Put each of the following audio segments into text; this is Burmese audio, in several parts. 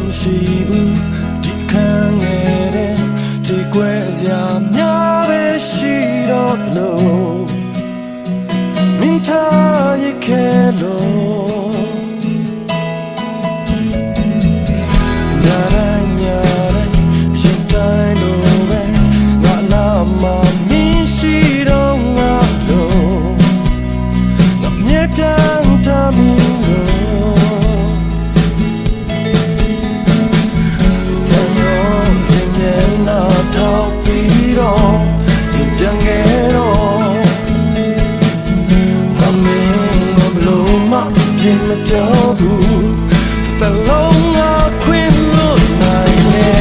မရှိဘူးဒီခန်းငယ်တဲ့ဒီကွယ်စရာများပဲရှိတော့လို့မင်းထားရခဲ့လို့ညာတိုင်းညာတိုင်းရင်တိုင်းလို့ပဲငါလာမမင်းရှိတော့ငါလို့ငါမြတ်တမ်းထားမင်းမကြောက်ဘူးတလုံးငါခွင့်လို့နိုင်နေ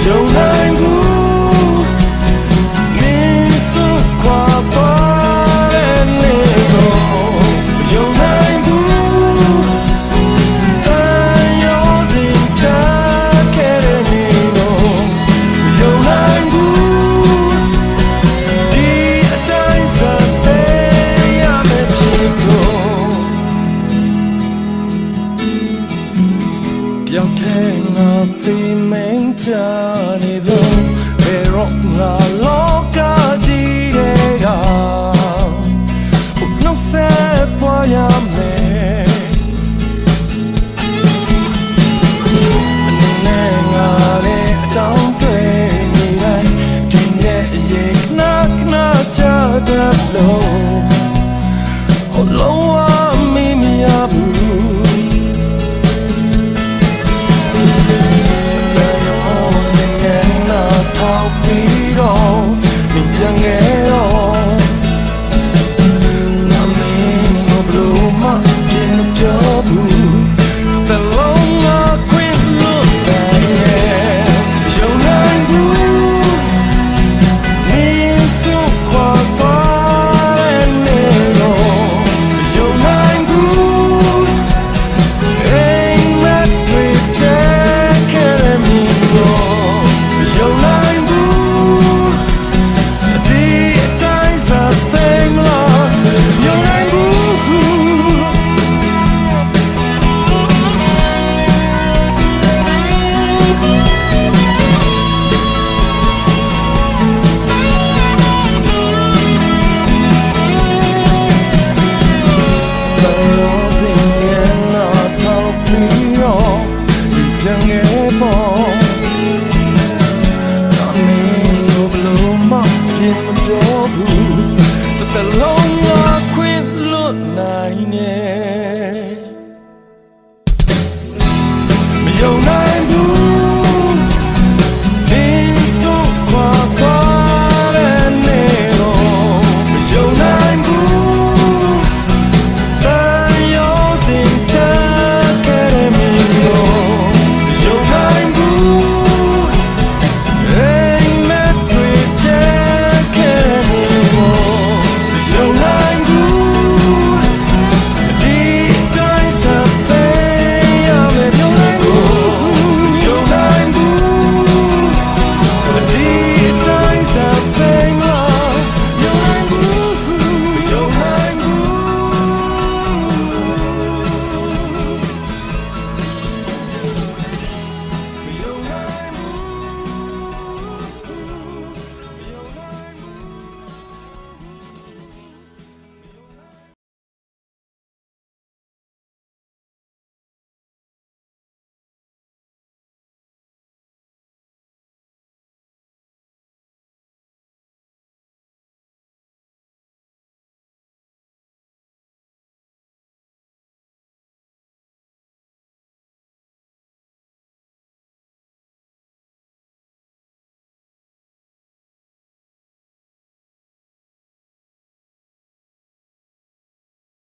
ယုံနိုင်ဘူးမင်းစုခွာပါတဲ့နေတော့ယုံနိုင်ဘူးတန်ရောစင်ချခဲ့တဲ့နေတော့ယုံနိုင်ဘူးဒီအတိုင်းစတဲ့ရမယ်ဖြစ်လို့ပြောင်းတဲ့ငါသိမင်းချနေလို့ဘယ်တော့ငါလောကကြီးတွေကနှုတ်ဆက်သွားရမယ်အနေနဲ့ငါနဲ့အကြောင်းတွေနေတိုင်းဒီနေ့ရေခဏချတဲ့လို့လုံးဝမမရဘူးပြီးတော့မင်းပြန်ခဲ့တော့ငါမင်းကိုဘလို့မှပြန်မပြောဘူးတလုံးငါခွင့်လို့တယ်ယုံနိုင်ဘူးမင်းစုခွာသွားနေတော့ယုံနိုင်ဘူးအိမ်မက်တွေတဲ့ခဲ့တဲ့မင်းကိုယုံနိုင်the